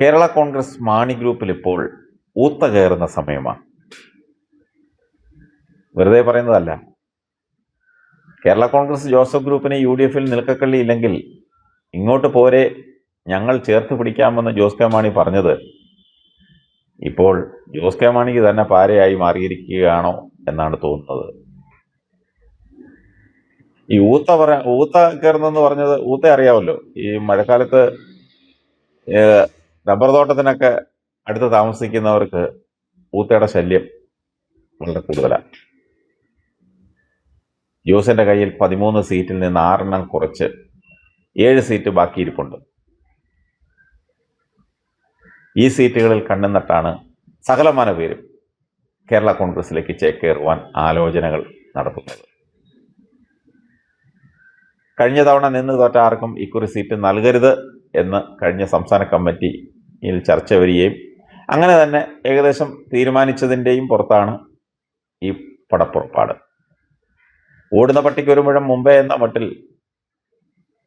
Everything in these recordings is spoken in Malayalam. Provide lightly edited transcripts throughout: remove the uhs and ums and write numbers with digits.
കേരള കോൺഗ്രസ് മാണി ഗ്രൂപ്പിൽ ഇപ്പോൾ ഊത്ത കയറുന്ന സമയമാണ്. വെറുതെ പറയുന്നതല്ല. കേരള കോൺഗ്രസ് ജോസഫ് ഗ്രൂപ്പിന് UDF-ൽ നിൽക്കക്കള്ളി ഇല്ലെങ്കിൽ ഇങ്ങോട്ട് പോരെ, ഞങ്ങൾ ചേർത്ത് പിടിക്കാമെന്ന് ജോസ് കെ മാണി പറഞ്ഞത് ഇപ്പോൾ ജോസ് കെ മാണിക്ക് തന്നെ പാരയായി മാറിയിരിക്കുകയാണോ എന്നാണ് തോന്നുന്നത്. ഈ ഊത്ത കയറുന്നെന്ന് പറഞ്ഞത്, ഊത്ത അറിയാമല്ലോ, ഈ മഴക്കാലത്ത് റബ്ബർ തോട്ടത്തിനൊക്കെ അടുത്ത് താമസിക്കുന്നവർക്ക് ഊത്തയുടെ ശല്യം വളരെ കൂടുതലാണ്. ജോസിന്റെ കയ്യിൽ 13 സീറ്റിൽ നിന്ന് 6 കുറച്ച് 7 സീറ്റ് ബാക്കിയിരിപ്പുണ്ട്. ഈ സീറ്റുകളിൽ കണ്ണും നട്ടാണ് സകലമാന പേരും കേരള കോൺഗ്രസിലേക്ക് ചേക്കേറുവാൻ ആലോചനകൾ നടത്തുന്നത്. കഴിഞ്ഞ തവണ നിന്ന് തോറ്റ ആർക്കും ഇക്കുറി സീറ്റ് നൽകരുത് എന്ന് കഴിഞ്ഞ സംസ്ഥാന കമ്മിറ്റിയിൽ ചർച്ച വരികയും അങ്ങനെ തന്നെ ഏകദേശം തീരുമാനിച്ചതിൻ്റെയും പുറത്താണ് ഈ പടപ്പുറപ്പാട്. ഓടുന്ന പട്ടിക്ക് ഒരു മുഴം മുമ്പേ എന്ന മട്ടിൽ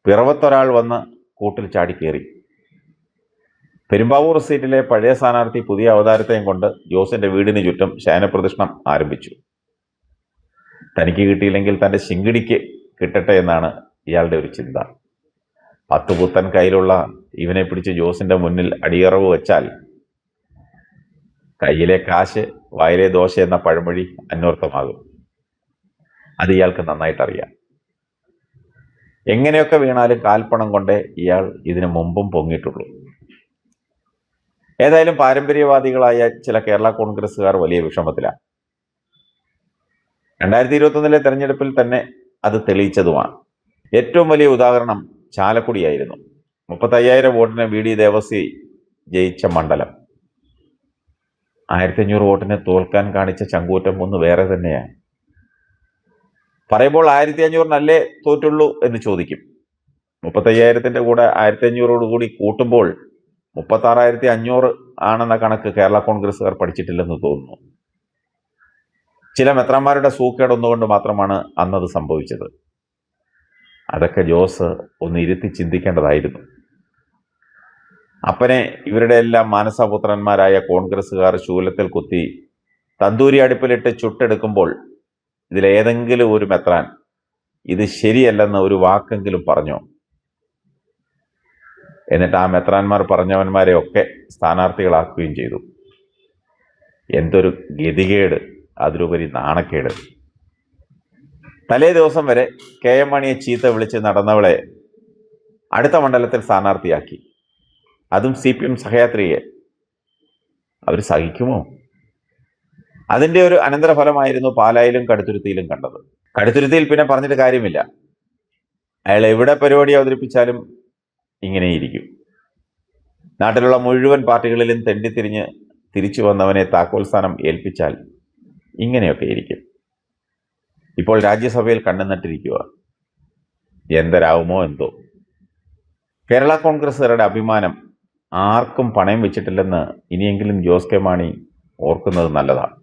പിറവത്തൊരാൾ വന്ന് കൂട്ടിൽ ചാടിക്കേറി. പെരുമ്പാവൂർ സീറ്റിലെ പഴയ സ്ഥാനാർത്ഥി പുതിയ അവതാരത്തെയും കൊണ്ട് ജോസിന്റെ വീടിന് ചുറ്റും ശയനപ്രദക്ഷിണം ആരംഭിച്ചു. തനിക്ക് കിട്ടിയില്ലെങ്കിൽ തൻ്റെ ശിങ്കിടിക്ക് കിട്ടട്ടെ എന്നാണ് ഇയാളുടെ ഒരു ചിന്ത. 10 പുത്തൻ കയ്യിലുള്ള ഇവനെ പിടിച്ച് ജോസിന്റെ മുന്നിൽ അടിയറവ് വെച്ചാൽ കയ്യിലെ കാശ് വായിലെ ദോശ എന്ന പഴമൊഴി അന്വർത്ഥമാകും. അത് ഇയാൾക്ക് നന്നായിട്ടറിയാം. എങ്ങനെയൊക്കെ വീണാലും കാൽപ്പണം കൊണ്ടേ ഇയാൾ ഇതിനു മുമ്പും പൊങ്ങിയിട്ടുള്ളൂ. ഏതായാലും പാരമ്പര്യവാദികളായ ചില കേരള കോൺഗ്രസ്സുകാർ വലിയ വിഷമത്തിലാണ്. 2021 തെരഞ്ഞെടുപ്പിൽ തന്നെ അത് തെളിയിച്ചതുമാണ്. ഏറ്റവും വലിയ ഉദാഹരണം ചാലക്കുടിയായിരുന്നു. 35,000 വോട്ടിന് VD ദേവസി ജയിച്ച മണ്ഡലം. 1500 വോട്ടിന് തോൽക്കാൻ കാണിച്ച ചങ്കൂറ്റം ഒന്ന് വേറെ തന്നെയാണ്. പറയുമ്പോൾ 1500-നല്ലേ തോറ്റുള്ളൂ എന്ന് ചോദിക്കും. 35,000-ന്റെ കൂടെ 1500 കൂടി കൂട്ടുമ്പോൾ 36,500 ആണെന്ന കണക്ക് കേരള കോൺഗ്രസ്സുകാർ പഠിച്ചിട്ടില്ലെന്ന് തോന്നുന്നു. ചില മെത്രാന്മാരുടെ സൂക്കേട് ഒന്നുകൊണ്ട് മാത്രമാണ് അന്നത് സംഭവിച്ചത്. അതൊക്കെ ജോസ് ഒന്ന് ഇരുത്തി ചിന്തിക്കേണ്ടതായിരുന്നു. അപ്പനെ ഇവരുടെ എല്ലാം മാനസപുത്രന്മാരായ കോൺഗ്രസ്സുകാർ ശൂലത്തിൽ കുത്തി തന്തൂരി അടുപ്പിലിട്ട് ചുട്ടെടുക്കുമ്പോൾ ഇതിലേതെങ്കിലും ഒരു മെത്രാൻ ഇത് ശരിയല്ലെന്ന് ഒരു വാക്കെങ്കിലും പറഞ്ഞോ? എന്നിട്ട് ആ മെത്രാന്മാർ പറഞ്ഞവന്മാരെ ഒക്കെ സ്ഥാനാർത്ഥികളാക്കുകയും ചെയ്തു. എന്തൊരു ഗതികേട്, അതിലുപരി നാണക്കേട്. തലേ ദിവസം വരെ KM മാണിയെ ചീത്ത വിളിച്ച് നടന്നവളെ അടുത്ത മണ്ഡലത്തിൽ സ്ഥാനാർത്ഥിയാക്കി. അതും CPM സഹയാത്രിയെ. അവർ സഹിക്കുമോ? അതിൻ്റെ ഒരു അനന്തരഫലമായിരുന്നു പാലായിലും കടുത്തുരുത്തിയിലും കണ്ടത്. കടുത്തുരുത്തിയിൽ പിന്നെ പറഞ്ഞിട്ട് കാര്യമില്ല. അയാൾ എവിടെ പരിപാടി അവതരിപ്പിച്ചാലും ഇങ്ങനെയിരിക്കും. നാട്ടിലുള്ള മുഴുവൻ പാർട്ടികളിലും തെണ്ടിത്തിരിഞ്ഞ് തിരിച്ചു വന്നവനെ താക്കോൽ സ്ഥാനം ഏൽപ്പിച്ചാൽ ഇങ്ങനെയൊക്കെ ഇരിക്കും. ഇപ്പോൾ രാജ്യസഭയിൽ കണ്ണും നട്ടിരിക്കുക. എന്തരാവുമോ എന്തോ. കേരള കോൺഗ്രസ്സുകാരുടെ അഭിമാനം ആർക്കും പണയം വെച്ചിട്ടില്ലെന്ന് ഇനിയെങ്കിലും ജോസ് കെ മാണി ഓർക്കുന്നത് നല്ലതാണ്.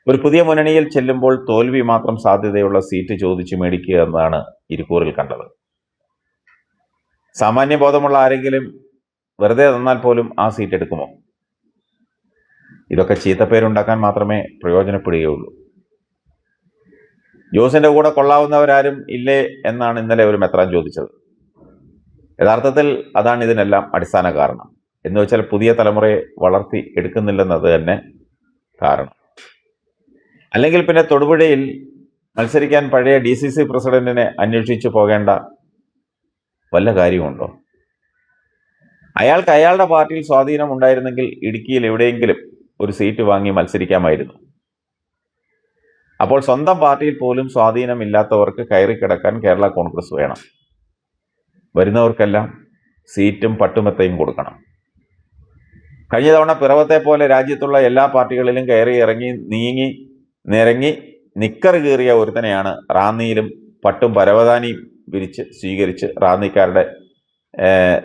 ഒരു പുതിയ മുന്നണിയിൽ ചെല്ലുമ്പോൾ തോൽവി മാത്രം സാധ്യതയുള്ള സീറ്റ് ചോദിച്ചു മേടിക്കുക എന്നതാണ് ഇരിക്കൂറിൽ കണ്ടത്. സാമാന്യബോധമുള്ള ആരെങ്കിലും വെറുതെ തന്നാൽ പോലും ആ സീറ്റ് എടുക്കുമോ? ഇതൊക്കെ ചീത്തപ്പേരുണ്ടാക്കാൻ മാത്രമേ പ്രയോജനപ്പെടുകയുള്ളൂ. ജോസിന്റെ കൂടെ കൊള്ളാവുന്നവരാരും ഇല്ലേ എന്നാണ് ഇന്നലെ ഒരു മെത്രാൻ ചോദിച്ചത്. യഥാർത്ഥത്തിൽ അതാണ് ഇതിനെല്ലാം അടിസ്ഥാന കാരണം. എന്ന് വെച്ചാൽ പുതിയ തലമുറയെ വളർത്തി എടുക്കുന്നില്ലെന്നത് തന്നെ കാരണം. അല്ലെങ്കിൽ പിന്നെ തൊടുപുഴയിൽ മത്സരിക്കാൻ പഴയ DCC പ്രസിഡന്റിനെ അന്വേഷിച്ചു പോകേണ്ട വല്ല കാര്യമുണ്ടോ? അയാൾക്ക് അയാളുടെ പാർട്ടിയിൽ സ്വാധീനം ഉണ്ടായിരുന്നെങ്കിൽ ഇടുക്കിയിൽ എവിടെയെങ്കിലും ഒരു സീറ്റ് വാങ്ങി മത്സരിക്കാമായിരുന്നു. അപ്പോൾ സ്വന്തം പാർട്ടിയിൽ പോലും സ്വാധീനമില്ലാത്തവർക്ക് കയറിക്കിടക്കാൻ കേരള കോൺഗ്രസ് വേണം. വരുന്നവർക്കെല്ലാം സീറ്റും പട്ടുമെത്തയും കൊടുക്കണം. കഴിഞ്ഞ തവണ പിറവത്തെ പോലെ രാജ്യത്തുള്ള എല്ലാ പാർട്ടികളിലും കയറി ഇറങ്ങി നീങ്ങി നിരങ്ങി നിക്കറ് കീറിയ ഒരുത്തനെയാണ് റാന്നിയിലും പട്ടും പരവതാനിയും വിരിച്ച് സ്വീകരിച്ച് റാന്നിക്കാരുടെ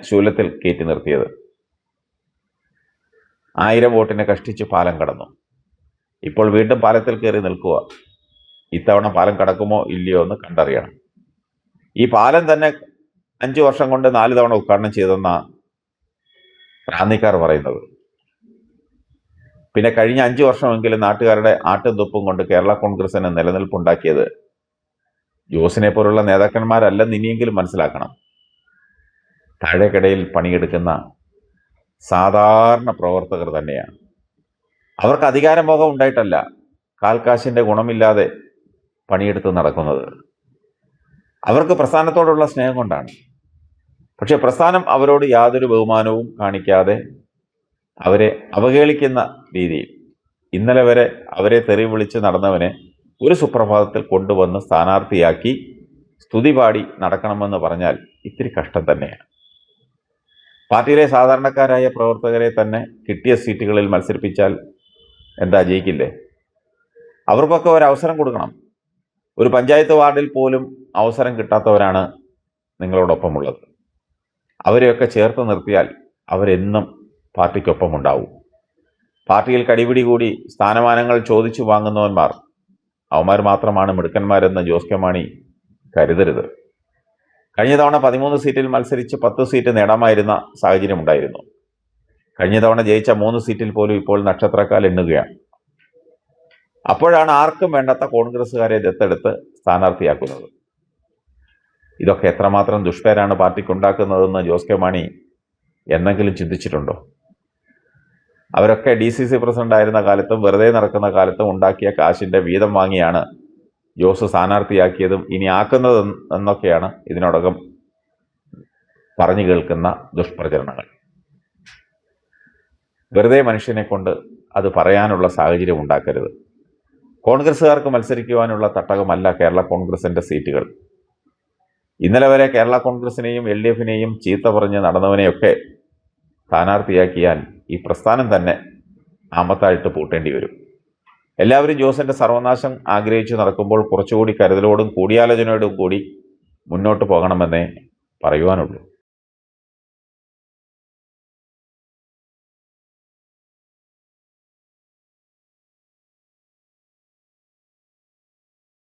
ശൂലത്തിൽ കയറ്റി നിർത്തിയത്. 1000 വോട്ടിനെ കഷ്ടിച്ച് പാലം കടന്നു. ഇപ്പോൾ വീണ്ടും പാലത്തിൽ കയറി നിൽക്കുക. ഇത്തവണ പാലം കടക്കുമോ ഇല്ലയോ എന്ന് കണ്ടറിയണം. ഈ പാലം തന്നെ 5 വർഷം കൊണ്ട് 4 തവണ ഉദ്ഘാടനം ചെയ്തെന്ന റാന്നിക്കാർ പറയുന്നത്. പിന്നെ കഴിഞ്ഞ 5 വർഷമെങ്കിലും നാട്ടുകാരുടെ ആട്ടും തുപ്പും കൊണ്ട് കേരള കോൺഗ്രസിന് നിലനിൽപ്പുണ്ടാക്കിയത് ജോസിനെ പോലുള്ള നേതാക്കന്മാരല്ലെന്ന് ഇനിയെങ്കിലും മനസ്സിലാക്കണം. താഴേക്കിടയിൽ പണിയെടുക്കുന്ന സാധാരണ പ്രവർത്തകർ തന്നെയാണ്. അവർക്ക് അധികാരമോഹം ഉണ്ടായിട്ടല്ല, കാൽക്കാശിന്റെ ഗുണമില്ലാതെ പണിയെടുത്ത് നടക്കുന്നത്. അവർക്ക് പ്രസ്ഥാനത്തോടുള്ള സ്നേഹം കൊണ്ടാണ്. പക്ഷെ പ്രസ്ഥാനം അവരോട് യാതൊരു ബഹുമാനവും കാണിക്കാതെ അവരെ അവഹേളിക്കുന്ന രീതിയിൽ ഇന്നലെ വരെ അവരെ തെറി വിളിച്ച് നടന്നവനെ ഒരു സുപ്രഭാതത്തിൽ കൊണ്ടുവന്ന് സ്ഥാനാർത്ഥിയാക്കി സ്തുതി പാടി നടക്കണമെന്ന് പറഞ്ഞാൽ ഇത്തിരി കഷ്ടം തന്നെയാണ്. പാർട്ടിയിലെ സാധാരണക്കാരായ പ്രവർത്തകരെ തന്നെ കിട്ടിയ സീറ്റുകളിൽ മത്സരിപ്പിച്ചാൽ എന്താ, ജയിക്കില്ലേ? അവർക്കൊക്കെ ഒരു അവസരം കൊടുക്കണം. ഒരു പഞ്ചായത്ത് വാർഡിൽ പോലും അവസരം കിട്ടാത്തവരാണ് നിങ്ങളോടൊപ്പമുള്ളത്. അവരെയൊക്കെ ചേർത്ത് നിർത്തിയാൽ അവരെന്നും പാർട്ടിക്കൊപ്പം ഉണ്ടാവും. പാർട്ടിയിൽ കടിപിടി കൂടി സ്ഥാനമാനങ്ങൾ ചോദിച്ചു വാങ്ങുന്നവന്മാർ അവന്മാർ മാത്രമാണ് മിടുക്കന്മാരെന്ന് ജോസ് കെ മാണി കരുതരുത്. കഴിഞ്ഞ തവണ 13 സീറ്റിൽ മത്സരിച്ച് 10 സീറ്റ് നേടാമായിരുന്ന സാഹചര്യമുണ്ടായിരുന്നു. കഴിഞ്ഞ തവണ ജയിച്ച 3 സീറ്റിൽ പോലും ഇപ്പോൾ നക്ഷത്രക്കാൽ എണ്ണുകയാണ്. അപ്പോഴാണ് ആർക്കും വേണ്ടാത്ത കോൺഗ്രസ്സുകാരെ ദത്തെടുത്ത് സ്ഥാനാർത്ഥിയാക്കുന്നത്. ഇതൊക്കെ എത്രമാത്രം ദുഷ്പേരാണ് പാർട്ടിക്കുണ്ടാക്കുന്നതെന്ന് ജോസ് കെ മാണി എന്നെങ്കിലും ചിന്തിച്ചിട്ടുണ്ടോ? അവരൊക്കെ DCC പ്രസിഡന്റ് ആയിരുന്ന കാലത്തും വെറുതെ നടക്കുന്ന കാലത്തും ഉണ്ടാക്കിയ കാശിന്റെ വീതം വാങ്ങിയാണ് ജോസ് സ്ഥാനാർത്ഥിയാക്കിയതും ഇനി ആക്കുന്നത് എന്നൊക്കെയാണ് ഇതിനോടകം പറഞ്ഞു കേൾക്കുന്ന ദുഷ്പ്രചരണങ്ങൾ. വെറുതെ മനുഷ്യനെ കൊണ്ട് അത് പറയാനുള്ള സാഹചര്യം ഉണ്ടാക്കരുത്. കോൺഗ്രസ്സുകാർക്ക് മത്സരിക്കുവാനുള്ള തട്ടകമല്ല കേരള കോൺഗ്രസിന്റെ സീറ്റുകൾ. ഇന്നലെ വരെ കേരള കോൺഗ്രസിനെയും LDFനെയും ചീത്ത പറഞ്ഞ് നടന്നവനെയൊക്കെ സ്ഥാനാർത്ഥിയാക്കിയാൽ ഈ പ്രസ്ഥാനം തന്നെ ആമത്തായിട്ട് പൂട്ടേണ്ടി വരും. എല്ലാവരും ജോസിന്റെ സർവനാശം ആഗ്രഹിച്ചു നടക്കുമ്പോൾ കുറച്ചുകൂടി കരുതലോടും കൂടിയാലോചനയോടും കൂടി മുന്നോട്ട് പോകണമെന്നേ പറയുവാനുള്ളൂ.